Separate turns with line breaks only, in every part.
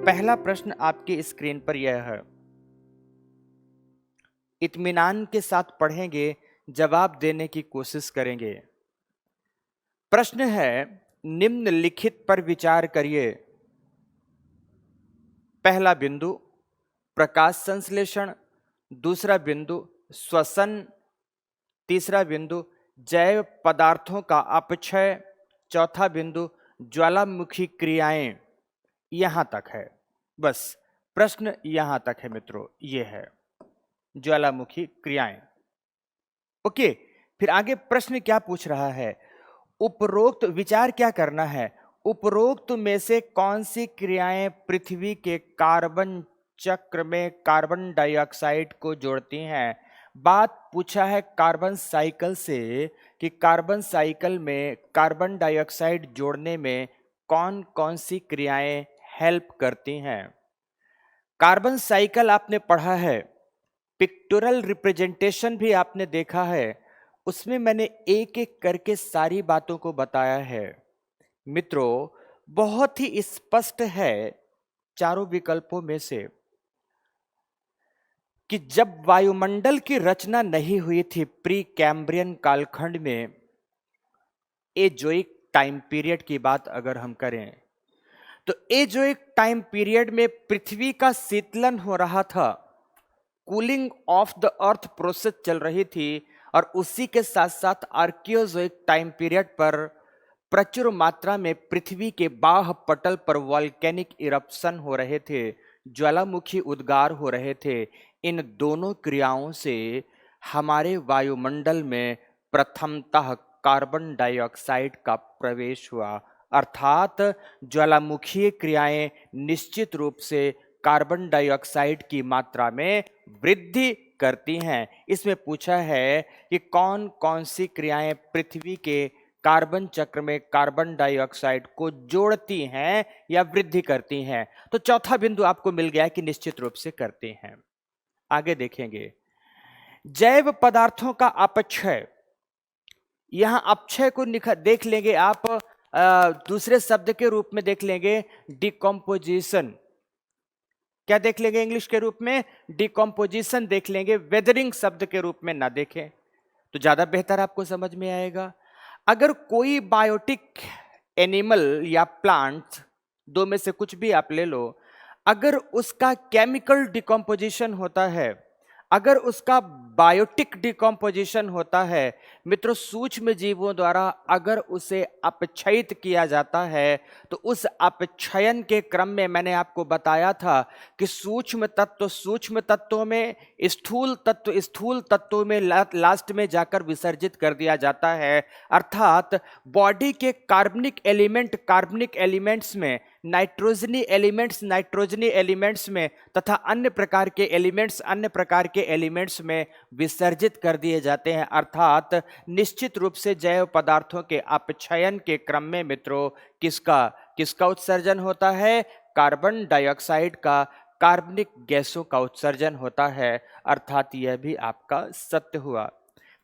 पहला प्रश्न आपकी स्क्रीन पर यह है, इत्मीनान के साथ पढ़ेंगे, जवाब देने की कोशिश करेंगे। प्रश्न है, निम्नलिखित पर विचार करिए। पहला बिंदु प्रकाश संश्लेषण, दूसरा बिंदु श्वसन, तीसरा बिंदु जैव पदार्थों का अपक्षय, चौथा बिंदु ज्वालामुखी क्रियाएं। यहां तक है, बस प्रश्न यहां तक है मित्रों, ये है ज्वालामुखी क्रियाएं। ओके, फिर आगे प्रश्न क्या पूछ रहा है, उपरोक्त विचार क्या करना है, उपरोक्त में से कौन सी क्रियाएं पृथ्वी के कार्बन चक्र में कार्बन डाइऑक्साइड को जोड़ती हैं। बात पूछा है कार्बन साइकिल से कि कार्बन साइकिल में कार्बन डाइऑक्साइड जोड़ने में कौन कौन सी क्रियाएं हेल्प करती हैं। कार्बन साइकिल आपने पढ़ा है, पिक्टोरल रिप्रेजेंटेशन भी आपने देखा है, उसमें मैंने एक एक करके सारी बातों को बताया है। मित्रों, बहुत ही स्पष्ट है चारों विकल्पों में से कि जब वायुमंडल की रचना नहीं हुई थी प्री कैम्ब्रियन कालखंड में, एजोइक टाइम पीरियड की बात अगर हम करें तो एजोइक टाइम पीरियड में पृथ्वी का शीतलन हो रहा था, cooling of the earth process चल रही थी, और उसी के साथ साथ आर्कियोजोइक टाइम पीरियड पर प्रचुर मात्रा में पृथ्वी के बाह्य पटल पर वॉल्केनिक इरप्शन हो रहे थे, ज्वालामुखी उद्गार हो रहे थे। इन दोनों क्रियाओं से हमारे वायुमंडल में प्रथमतः कार्बन डाइऑक्साइड का प्रवेश हुआ, अर्थात ज्वालामुखीय क्रियाएं निश्चित रूप से कार्बन डाइऑक्साइड की मात्रा में वृद्धि करती हैं। इसमें पूछा है कि कौन कौन सी क्रियाएं पृथ्वी के कार्बन चक्र में कार्बन डाइऑक्साइड को जोड़ती हैं या वृद्धि करती हैं। तो चौथा बिंदु आपको मिल गया कि निश्चित रूप से करती हैं। आगे देखेंगे, जैव पदार्थों का अपक्षय। यहां अपक्षय को देख लेंगे आप, दूसरे शब्द के रूप में देख लेंगे डिकम्पोजिशन। क्या देख लेंगे इंग्लिश के रूप में? डिकम्पोजिशन देख लेंगे, वेदरिंग शब्द के रूप में ना देखें तो ज्यादा बेहतर आपको समझ में आएगा। अगर कोई बायोटिक एनिमल या प्लांट, दो में से कुछ भी आप ले लो, अगर उसका केमिकल डिकम्पोजिशन होता है, अगर उसका बायोटिक डिकम्पोजिशन होता है मित्रों, सूक्ष्म जीवों द्वारा अगर उसे अपक्षयित किया जाता है, तो उस अपक्षयन के क्रम में मैंने आपको बताया था कि सूक्ष्म तत्वों में, स्थूल तत्वों में लास्ट में जाकर विसर्जित कर दिया जाता है। अर्थात बॉडी के कार्बनिक एलिमेंट्स में, नाइट्रोजनी एलिमेंट्स में तथा अन्य प्रकार के एलिमेंट्स में विसर्जित कर दिए जाते हैं। अर्थात निश्चित रूप से जैव पदार्थों के अपक्षयन के क्रम में मित्रों किसका उत्सर्जन होता है? कार्बन डाइऑक्साइड का, कार्बनिक गैसों का उत्सर्जन होता है। अर्थात यह भी आपका सत्य हुआ।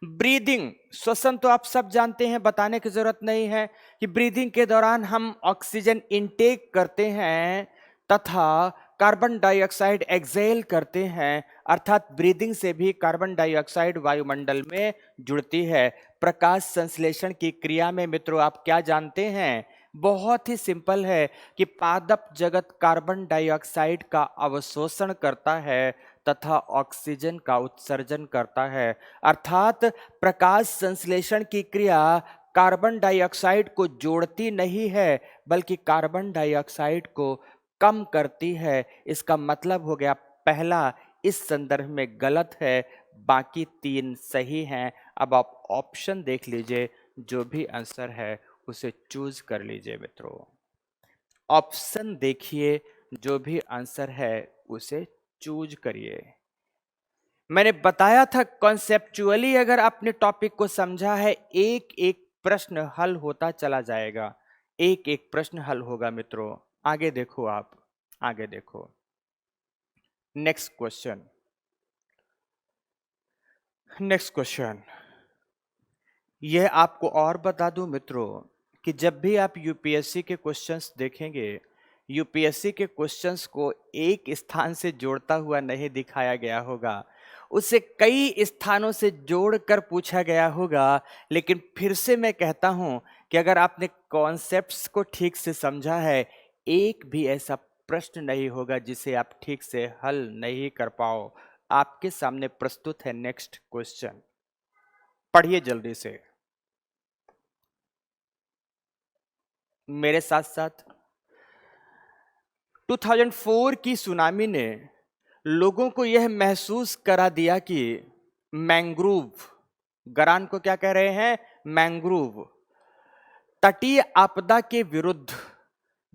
ब्रीदिंग, श्वसन तो आप सब जानते हैं, बताने की जरूरत नहीं है कि ब्रीदिंग के दौरान हम ऑक्सीजन इनटेक करते हैं तथा कार्बन डाइऑक्साइड एक्सहेल करते हैं। अर्थात ब्रीदिंग से भी कार्बन डाइऑक्साइड वायुमंडल में जुड़ती है। प्रकाश संश्लेषण की क्रिया में मित्रों आप क्या जानते हैं? बहुत ही सिंपल है कि पादप जगत कार्बन डाइऑक्साइड का अवशोषण करता है तथा ऑक्सीजन का उत्सर्जन करता है। अर्थात प्रकाश संश्लेषण की क्रिया कार्बन डाइऑक्साइड को जोड़ती नहीं है, बल्कि कार्बन डाइऑक्साइड को कम करती है। इसका मतलब हो गया पहला इस संदर्भ में गलत है, बाकी तीन सही हैं। अब आप ऑप्शन देख लीजिए, जो भी आंसर है उसे चूज कर लीजिए मित्रों। ऑप्शन देखिए, जो भी आंसर है उसे चूज करिए। मैंने बताया था कॉन्सेप्चुअली अगर आपने टॉपिक को समझा है, एक एक प्रश्न हल होता चला जाएगा, एक एक प्रश्न हल होगा मित्रों। आगे देखो, आप आगे देखो, नेक्स्ट क्वेश्चन। यह आपको और बता दूं मित्रों कि जब भी आप यूपीएससी के क्वेश्चंस देखेंगे यूपीएससी के क्वेश्चंस को एक स्थान से जोड़ता हुआ नहीं दिखाया गया होगा, उसे कई स्थानों से जोड़कर पूछा गया होगा। लेकिन फिर से मैं कहता हूं कि अगर आपने कॉन्सेप्ट्स को ठीक से समझा है, एक भी ऐसा प्रश्न नहीं होगा जिसे आप ठीक से हल नहीं कर पाओ। आपके सामने प्रस्तुत है नेक्स्ट क्वेश्चन, पढ़िए जल्दी से मेरे साथ साथ। 2004 की सुनामी ने लोगों को यह महसूस करा दिया कि मैंग्रोव, गरान को क्या कह रहे हैं, मैंग्रोव, तटीय आपदा के विरुद्ध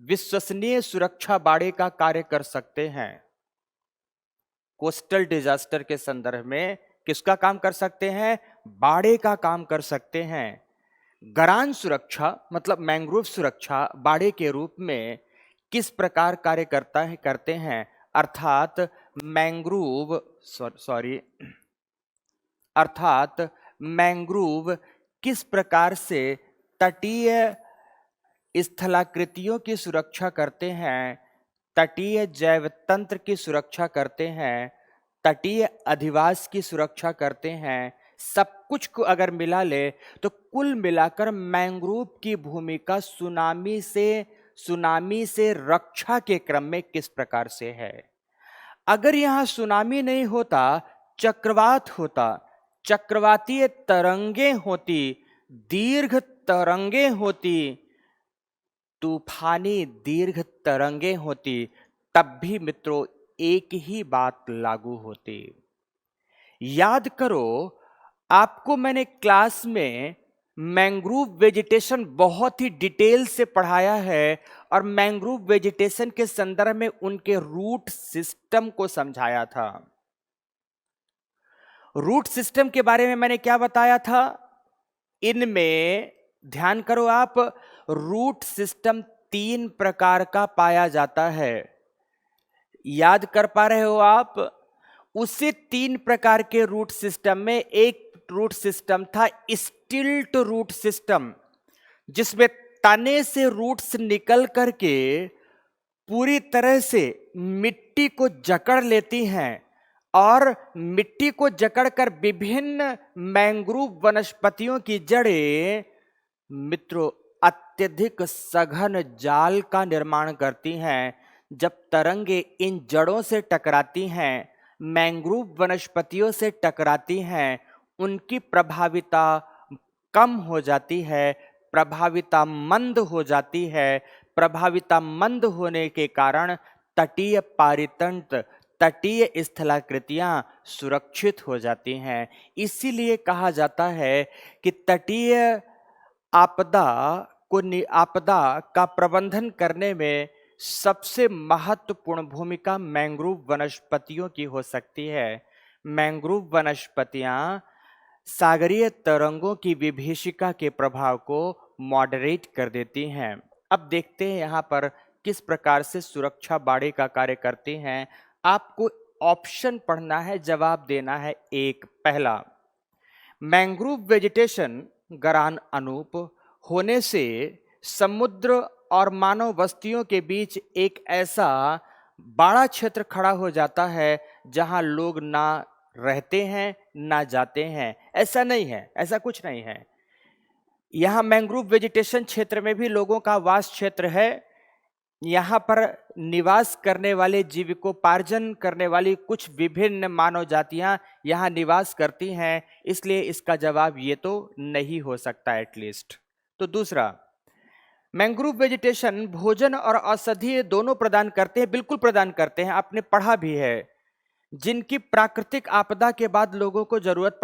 विश्वसनीय सुरक्षा बाड़े का कार्य कर सकते हैं। कोस्टल डिजास्टर के संदर्भ में किसका काम कर सकते हैं, बाड़े का काम कर सकते हैं। गरान सुरक्षा मतलब मैंग्रोव सुरक्षा बाड़े के रूप में किस प्रकार कार्य करते हैं, अर्थात मैंग्रोव मैंग्रोव किस प्रकार से तटीय स्थलाकृतियों की सुरक्षा करते हैं, तटीय जैव तंत्र की सुरक्षा करते हैं, तटीय अधिवास की सुरक्षा करते हैं। सब कुछ को अगर मिला ले तो कुल मिलाकर मैंग्रोव की भूमिका सुनामी से रक्षा के क्रम में किस प्रकार से है। अगर यहां सुनामी नहीं होता, चक्रवात होता, चक्रवातीय तरंगे होती, दीर्घ तरंगे होती, तूफानी दीर्घ तरंगे होती, तब भी मित्रों एक ही बात लागू होती। याद करो, आपको मैंने क्लास में मैंग्रोव वेजिटेशन बहुत ही डिटेल से पढ़ाया है और मैंग्रोव वेजिटेशन के संदर्भ में उनके रूट सिस्टम को समझाया था। रूट सिस्टम के बारे में मैंने क्या बताया था, इनमें ध्यान करो आप, रूट सिस्टम 3 प्रकार का पाया जाता है। याद कर पा रहे हो आप, उसी 3 प्रकार के रूट सिस्टम में एक रूट सिस्टम था स्टिल्ट रूट सिस्टम, जिसमें तने से रूट्स निकल करके पूरी तरह से मिट्टी को जकड़ लेती हैं और मिट्टी को जकड़कर विभिन्न मैंग्रोव वनस्पतियों की जड़ें मित्रों अत्यधिक सघन जाल का निर्माण करती हैं। जब तरंगे इन जड़ों से टकराती हैं, मैंग्रोव वनस्पतियों से टकराती हैं, उनकी प्रभाविता कम हो जाती है, प्रभाविता मंद हो जाती है। प्रभाविता मंद होने के कारण तटीय पारितंत्र, तटीय स्थलाकृतियां सुरक्षित हो जाती हैं। इसीलिए कहा जाता है कि तटीय आपदा का प्रबंधन करने में सबसे महत्वपूर्ण भूमिका मैंग्रोव वनस्पतियों की हो सकती है। मैंग्रोव वनस्पतियां सागरीय तरंगों की विभीषिका के प्रभाव को मॉडरेट कर देती हैं। अब देखते हैं यहाँ पर किस प्रकार से सुरक्षा बाड़े का कार्य करते हैं। आपको ऑप्शन पढ़ना है, जवाब देना है। एक, पहला, मैंग्रोव वेजिटेशन गरान अनूप होने से समुद्र और मानव बस्तियों के बीच एक ऐसा बड़ा क्षेत्र खड़ा हो जाता है जहां लोग ना रहते हैं ना जाते हैं। ऐसा नहीं है, ऐसा कुछ नहीं है। यहां मैंग्रोव वेजिटेशन क्षेत्र में भी लोगों का वास क्षेत्र है। यहां पर निवास करने वाले, जीविकोपार्जन करने वाली कुछ विभिन्न मानव जातियां यहां निवास करती हैं, इसलिए इसका जवाब ये तो नहीं हो सकता एटलीस्ट। तो दूसरा, मैंग्रोव वेजिटेशन भोजन और औषधि दोनों प्रदान करते हैं, बिल्कुल प्रदान करते हैं, आपने पढ़ा भी है। जिनकी प्राकृतिक आपदा के बाद लोगों को जरूरत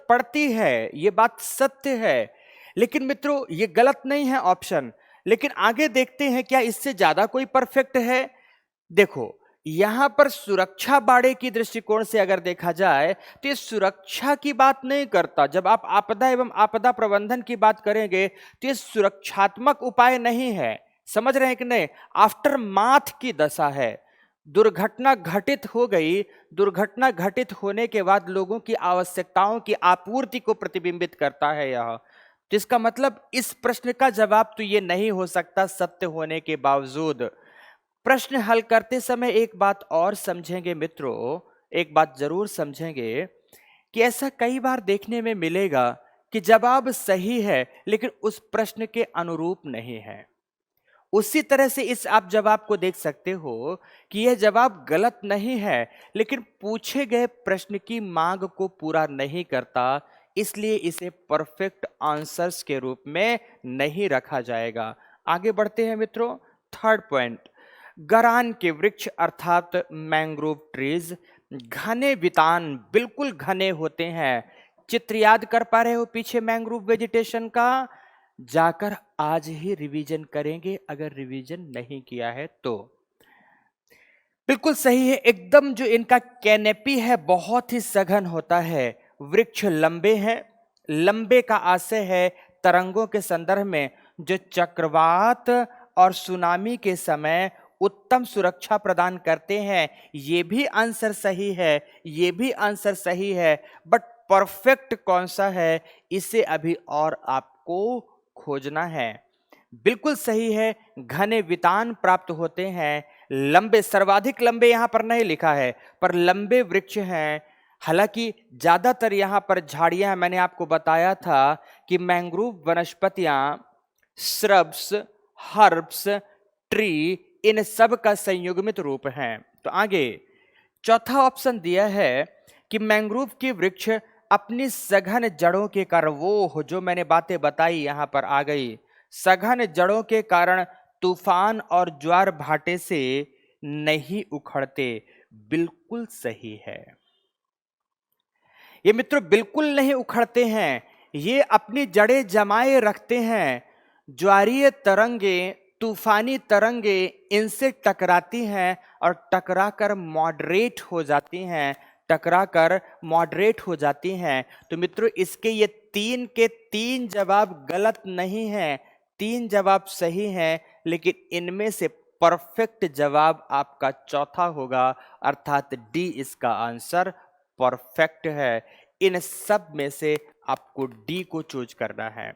पड़ती है, ये बात सत्य है। लेकिन मित्रों ये गलत नहीं है ऑप्शन। लेकिन आगे देखते हैं क्या इससे ज्यादा कोई परफेक्ट है। देखो यहां पर सुरक्षा बाड़े की दृष्टिकोण से अगर देखा जाए तो ये सुरक्षा की बात नहीं करता। जब आप आपदा एवं आपदा प्रबंधन की बात करेंगे तो ये सुरक्षात्मक उपाय नहीं है, समझ रहे हैं कि नहीं, आफ्टर माथ की दशा है। दुर्घटना घटित हो गई, दुर्घटना घटित होने के बाद लोगों की आवश्यकताओं की आपूर्ति को प्रतिबिंबित करता है यह। तो इसका मतलब इस प्रश्न का जवाब तो ये नहीं हो सकता सत्य होने के बावजूद। प्रश्न हल करते समय एक बात और समझेंगे मित्रों, एक बात जरूर समझेंगे कि ऐसा कई बार देखने में मिलेगा कि जवाब सही है लेकिन उस प्रश्न के अनुरूप नहीं है। उसी तरह से इस आप जवाब को देख सकते हो कि यह जवाब गलत नहीं है लेकिन पूछे गए प्रश्न की मांग को पूरा नहीं करता, इसलिए इसे परफेक्ट आंसर्स के रूप में नहीं रखा जाएगा। आगे बढ़ते हैं मित्रों। थर्ड पॉइंट, गरान के वृक्ष अर्थात मैंग्रोव ट्रीज घने वितान बिल्कुल घने होते हैं। चित्र याद कर पा रहे हो पीछे मैंग्रोव वेजिटेशन का? जाकर आज ही रिवीजन करेंगे अगर रिवीजन नहीं किया है तो। बिल्कुल सही है एकदम। जो इनका कैनेपी है बहुत ही सघन होता है। वृक्ष लंबे हैं। लंबे का आशय है तरंगों के संदर्भ में जो चक्रवात और सुनामी के समय उत्तम सुरक्षा प्रदान करते हैं। ये भी आंसर सही है, ये भी आंसर सही है, बट परफेक्ट कौन सा है इसे अभी और आपको खोजना है। बिल्कुल सही है, घने वितान प्राप्त होते हैं। लंबे, सर्वाधिक लंबे यहां पर नहीं लिखा है पर लंबे वृक्ष हैं। हालांकि ज्यादातर यहां पर झाड़ियां, मैंने आपको बताया था कि मैंग्रोव वनस्पतियां श्रब्स, हर्ब्स, ट्री इन सब का संयुग्मित रूप है। तो आगे चौथा ऑप्शन दिया है कि मैंग्रोव के वृक्ष अपनी सघन जड़ों के कारण, वो जो मैंने बातें बताई यहां पर आ गई, सघन जड़ों के कारण तूफान और ज्वार भाटे से नहीं उखड़ते। बिल्कुल सही है। ये मित्रों बिल्कुल नहीं उखड़ते हैं, ये अपनी जड़ें जमाए रखते हैं। ज्वारीय तरंगे, तूफानी तरंगे इनसे टकराती हैं और टकराकर मॉडरेट हो जाती हैं, टकराकर मॉडरेट हो जाती हैं। तो मित्रों इसके ये तीन के तीन जवाब गलत नहीं हैं, तीन जवाब सही हैं, लेकिन इनमें से परफेक्ट जवाब आपका चौथा होगा, अर्थात डी इसका आंसर परफेक्ट है। इन सब में से आपको डी को चूज करना है।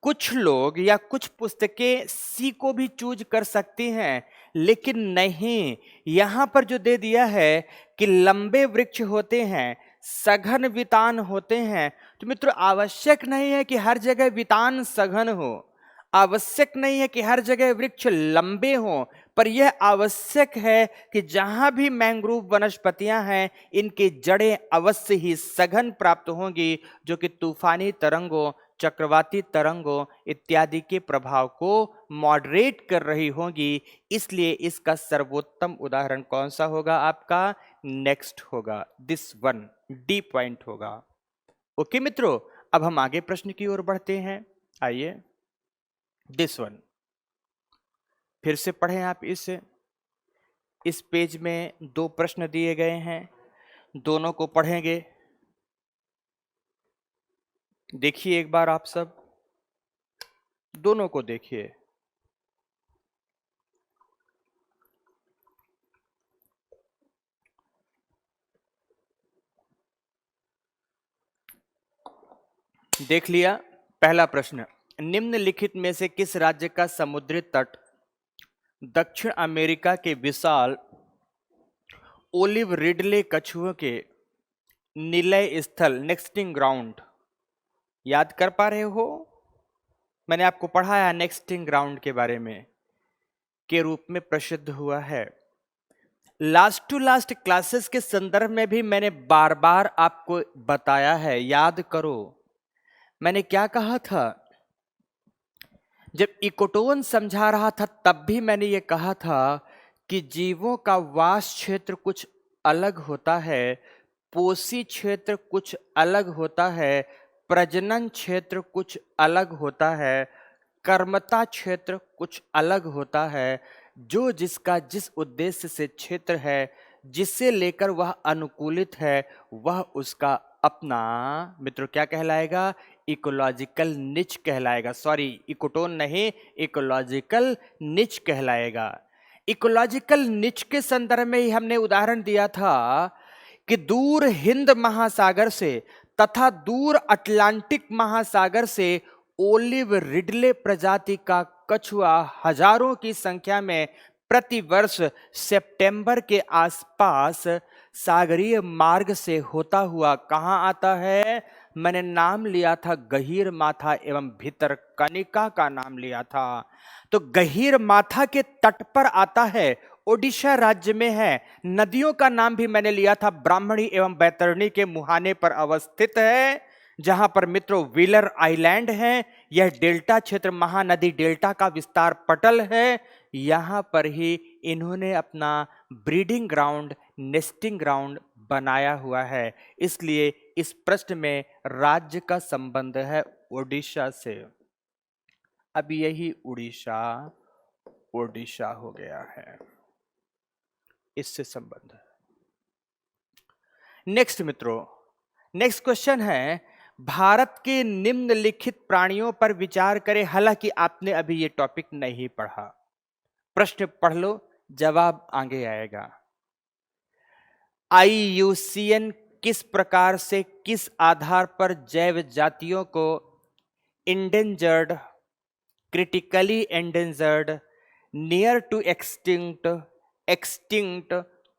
कुछ लोग या कुछ पुस्तकें सी को भी चूज कर सकती हैं, लेकिन नहीं, यहां पर जो दे दिया है कि लंबे वृक्ष होते हैं, सघन वितान होते हैं। तो मित्रों आवश्यक नहीं है कि हर जगह वितान सघन हो, आवश्यक नहीं है कि हर जगह वृक्ष लंबे हों, पर यह आवश्यक है कि जहां भी मैंग्रोव वनस्पतियां हैं इनकी जड़ें अवश्य ही सघन प्राप्त होंगी, जो कि तूफानी तरंगों, चक्रवाती तरंगों इत्यादि के प्रभाव को मॉडरेट कर रही होंगी। इसलिए इसका सर्वोत्तम उदाहरण कौन सा होगा आपका? नेक्स्ट होगा, दिस वन, डी पॉइंट होगा। ओके मित्रों, अब हम आगे प्रश्न की ओर बढ़ते हैं। आइए दिस वन फिर से पढ़ें आप। इस पेज में दो प्रश्न दिए गए हैं, दोनों को पढ़ेंगे। देखिए एक बार आप सब, दोनों को देखिए। देख लिया? पहला प्रश्न, निम्नलिखित में से किस राज्य का समुद्री तट दक्षिण अमेरिका के विशाल ओलिव रिडले कछुओं के निलय स्थल, नेक्स्टिंग ग्राउंड, याद कर पा रहे हो? मैंने आपको पढ़ाया नेक्स्टिंग ग्राउंड के बारे में, के रूप में प्रसिद्ध हुआ है। लास्ट टू लास्ट क्लासेस के संदर्भ में भी मैंने बार बार आपको बताया है, याद करो मैंने क्या कहा था। जब इकोटोन समझा रहा था तब भी मैंने ये कहा था कि जीवों का वास क्षेत्र कुछ अलग होता है, पोषी क्षेत्र कुछ अलग होता है, प्रजनन क्षेत्र कुछ अलग होता है, कर्मता क्षेत्र कुछ अलग होता है। जो जिसका जिस उद्देश्य से क्षेत्र है, जिसे लेकर वह अनुकूलित है, वह उसका अपना मित्रों क्या कहलाएगा? इकोलॉजिकल निच कहलाएगा। सॉरी, इकोटोन नहीं, इकोलॉजिकल निच कहलाएगा। इकोलॉजिकल निच के संदर्भ में ही हमने उदाहरण दिया था कि दूर हिंद महासागर से तथा दूर अटलांटिक महासागर से ओलिव रिडले प्रजाति का कछुआ हजारों की संख्या में प्रतिवर्ष सितंबर के आसपास सागरीय मार्ग से होता हुआ कहां आता है? मैंने नाम लिया था गहीर माथा एवं भितरकनिका का नाम लिया था। तो गहीर माथा के तट पर आता है, ओडिशा राज्य में है। नदियों का नाम भी मैंने लिया था, ब्राह्मणी एवं बैतरणी के मुहाने पर अवस्थित है, जहां पर मित्रों व्हीलर आइलैंड है। यह डेल्टा क्षेत्र महानदी डेल्टा का विस्तार पटल है। यहां पर ही इन्होंने अपना ब्रीडिंग ग्राउंड, नेस्टिंग ग्राउंड बनाया हुआ है। इसलिए इस प्रश्न में राज्य का संबंध है ओडिशा से। अब यही उड़ीसा ओडिशा हो गया है, इससे संबंध है। नेक्स्ट मित्रों, नेक्स्ट क्वेश्चन है, भारत के निम्नलिखित प्राणियों पर विचार करें। हालांकि आपने अभी ये टॉपिक नहीं पढ़ा, प्रश्न पढ़ लो, जवाब आगे आएगा। IUCN किस प्रकार से, किस आधार पर जैव जातियों को endangered, critically endangered, near to extinct, extinct,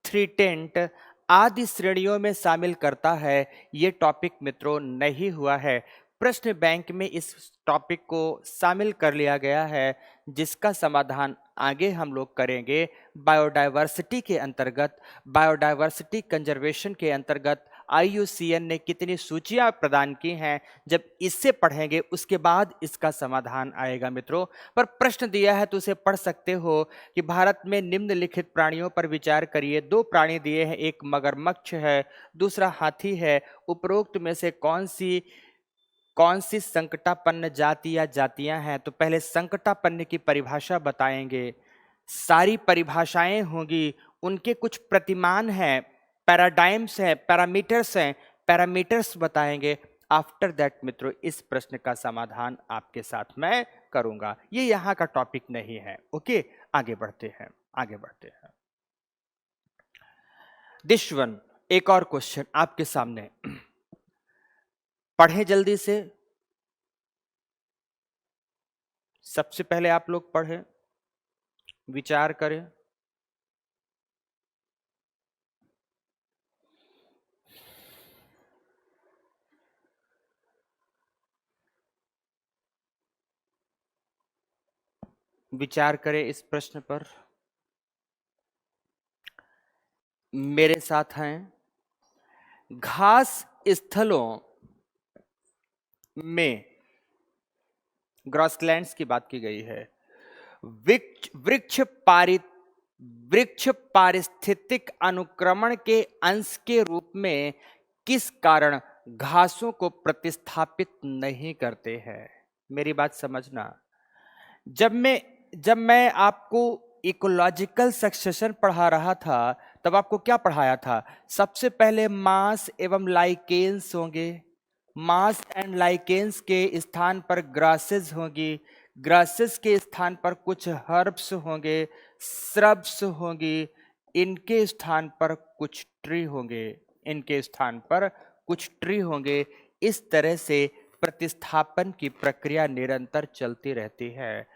threatened आदि श्रेणियों में शामिल करता है? यह टॉपिक मित्रों नहीं हुआ है। प्रश्न बैंक में इस टॉपिक को शामिल कर लिया गया है, जिसका समाधान आगे हम लोग करेंगे बायोडायवर्सिटी के अंतर्गत। बायोडायवर्सिटी कंजर्वेशन के अंतर्गत IUCN ने कितनी सूचियां प्रदान की हैं, जब इससे पढ़ेंगे उसके बाद इसका समाधान आएगा मित्रों। पर प्रश्न दिया है तो उसे पढ़ सकते हो कि भारत में निम्नलिखित प्राणियों पर विचार करिए। दो प्राणी दिए हैं, एक मगरमच्छ है, दूसरा हाथी है। उपरोक्त में से कौन सी संकटापन्न जाति या जातियां हैं? तो पहले संकटापन्न की परिभाषा बताएंगे, सारी परिभाषाएं होंगी, उनके कुछ प्रतिमान हैं, पैराडाइम्स हैं, पैरामीटर्स हैं, पैरामीटर्स बताएंगे। आफ्टर दैट मित्रों इस प्रश्न का समाधान आपके साथ मैं करूंगा। ये यहां का टॉपिक नहीं है। ओके, आगे बढ़ते हैं, आगे बढ़ते हैं। दिस वन, एक और क्वेश्चन आपके सामने, पढ़ें जल्दी से। सबसे पहले आप लोग पढ़ें, विचार करें। विचार करें इस प्रश्न पर। मेरे साथ हैं, घास स्थलों में, ग्रासलैंड्स की बात की गई है, वृक्ष पारिस्थितिक अनुक्रमण के अंश के रूप में किस कारण घासों को प्रतिस्थापित नहीं करते हैं? मेरी बात समझना। जब मैं आपको इकोलॉजिकल सक्सेशन पढ़ा रहा था, तब आपको क्या पढ़ाया था? सबसे पहले मास एवं लाइकेन्स होंगे, मास एंड लाइकेन्स के स्थान पर ग्रासेस होंगी, ग्रासेस के स्थान पर कुछ हर्ब्स होंगे, श्रब्स होंगी, इनके स्थान पर कुछ ट्री होंगे, इनके स्थान पर कुछ ट्री होंगे। इस तरह से प्रतिस्थापन की प्रक्रिया निरंतर चलती रहती है।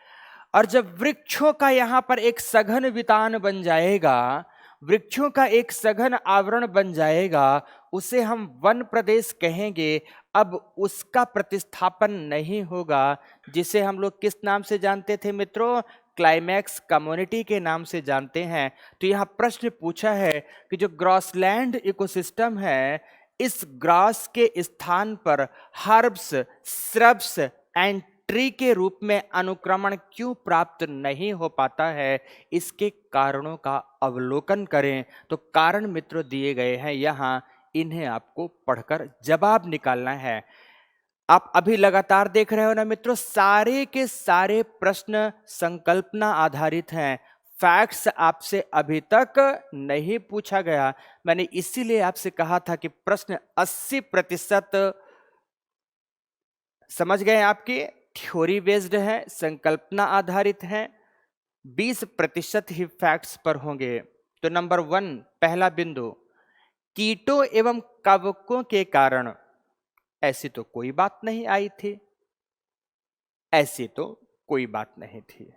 और जब वृक्षों का यहां पर एक सघन वितान बन जाएगा, वृक्षों का एक सघन आवरण बन जाएगा, उसे हम वन प्रदेश कहेंगे। अब उसका प्रतिस्थापन नहीं होगा, जिसे हम लोग किस नाम से जानते थे मित्रों? क्लाइमैक्स कम्युनिटी के नाम से जानते हैं। तो यहां प्रश्न पूछा है कि जो ग्रासलैंड इकोसिस्टम है, इस ग्रास के स्थान पर हर्ब्स, श्रब्स एंड ट्री के रूप में अनुक्रमण क्यों प्राप्त नहीं हो पाता है? इसके कारणों का अवलोकन करें। तो कारण मित्रों दिए गए हैं यहां, इन्हें आपको पढ़कर जवाब निकालना है। आप अभी लगातार देख रहे हो ना मित्रों, सारे के सारे प्रश्न संकल्पना आधारित हैं। फैक्ट्स आपसे अभी तक नहीं पूछा गया। मैंने इसीलिए आपसे कहा था कि प्रश्न 80% समझ गए आपके, थ्योरी बेस्ड है, संकल्पना आधारित है, 20% ही फैक्ट्स पर होंगे। तो नंबर 1, पहला बिंदु, कीटों एवं कवकों के कारण ऐसी तो कोई बात नहीं आई थी, ऐसी तो कोई बात नहीं थी।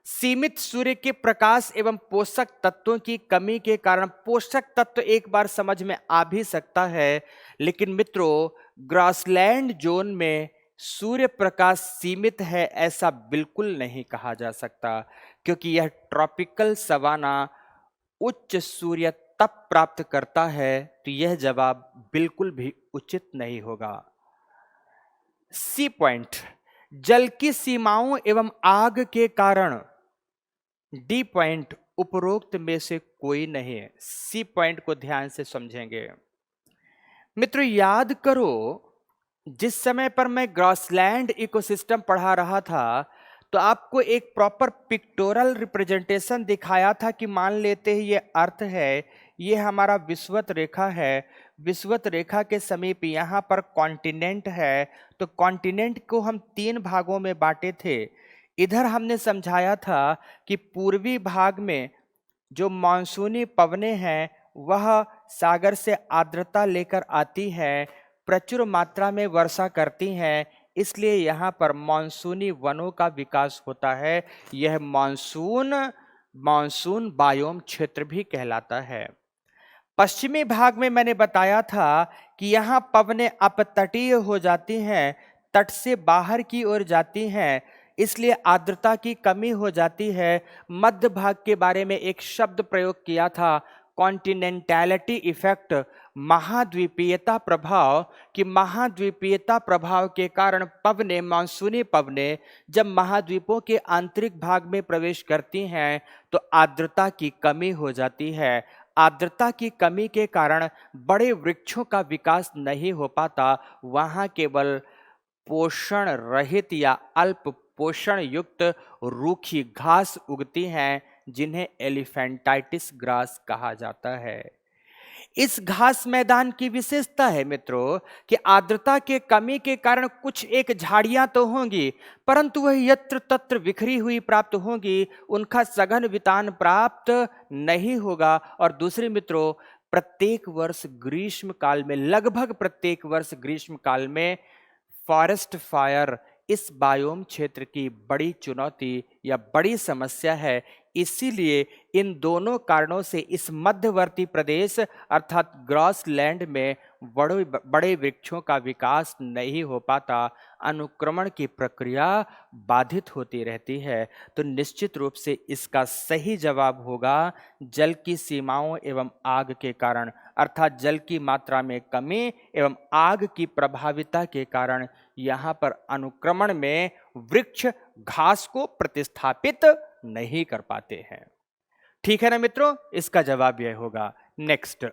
सीमित सूर्य के प्रकाश एवं पोषक तत्वों की कमी के कारण पोषक तत्व एक बार समझ में आ भी सकता है, लेकिन मित्रों ग्रासलैंड जोन में सूर्य प्रकाश सीमित है ऐसा बिल्कुल नहीं कहा जा सकता, क्योंकि यह ट्रॉपिकल सवाना उच्च सूर्य तप प्राप्त करता है। तो यह जवाब बिल्कुल भी उचित नहीं होगा। सी पॉइंट, जल की सीमाओं एवं आग के कारण। डी पॉइंट उपरोक्त में से कोई नहीं है। सी पॉइंट को ध्यान से समझेंगे। मित्रों याद करो, जिस समय पर मैं ग्रासलैंड इकोसिस्टम पढ़ा रहा था तो आपको एक प्रॉपर पिक्टोरल रिप्रेजेंटेशन दिखाया था कि मान लेते हैं ये अर्थ है, ये हमारा विषुवत रेखा है, विषुवत रेखा के समीप यहाँ पर कॉन्टिनेंट है। तो कॉन्टिनेंट को हम 3 भागों में बांटे थे। इधर हमने समझाया था कि पूर्वी भाग में जो मानसूनी पवनें हैं वह सागर से आर्द्रता लेकर आती है, प्रचुर मात्रा में वर्षा करती हैं, इसलिए यहाँ पर मानसूनी वनों का विकास होता है। यह मानसून बायोम क्षेत्र भी कहलाता है। पश्चिमी भाग में मैंने बताया था कि यहाँ पवनें अपतटीय हो जाती हैं, तट से बाहर की ओर जाती हैं, इसलिए आर्द्रता की कमी हो जाती है। मध्य भाग के बारे में एक शब्द प्रयोग किया था, कॉन्टिनेंटैलिटी इफेक्ट, महाद्वीपीयता प्रभाव, कि महाद्वीपीयता प्रभाव के कारण पवनें, मानसूनी पवनें जब महाद्वीपों के आंतरिक भाग में प्रवेश करती हैं तो आर्द्रता की कमी हो जाती है। आर्द्रता की कमी के कारण बड़े वृक्षों का विकास नहीं हो पाता, वहां केवल पोषण रहित या अल्प पोषण युक्त रूखी घास उगती हैं, जिन्हें एलिफेंटाइटिस ग्रास कहा जाता है। इस घास मैदान की विशेषता है मित्रों कि आर्द्रता के कमी के कारण कुछ एक झाड़ियां तो होंगी, परंतु वह यत्र तत्र बिखरी हुई प्राप्त होंगी, उनका सघन वितान प्राप्त नहीं होगा। और दूसरे मित्रों, प्रत्येक वर्ष ग्रीष्म काल में, लगभग प्रत्येक वर्ष ग्रीष्म काल में फॉरेस्ट फायर इस बायोम क्षेत्र की बड़ी चुनौती या बड़ी समस्या है। इसीलिए इन दोनों कारणों से इस मध्यवर्ती प्रदेश अर्थात ग्रासलैंड में बड़े बड़े वृक्षों का विकास नहीं हो पाता, अनुक्रमण की प्रक्रिया बाधित होती रहती है। तो निश्चित रूप से इसका सही जवाब होगा जल की सीमाओं एवं आग के कारण, अर्थात जल की मात्रा में कमी एवं आग की प्रभाविता के कारण यहाँ पर अनुक्रमण में वृक्ष घास को प्रतिस्थापित नहीं कर पाते हैं। ठीक है ना मित्रों, इसका जवाब यह होगा। नेक्स्ट,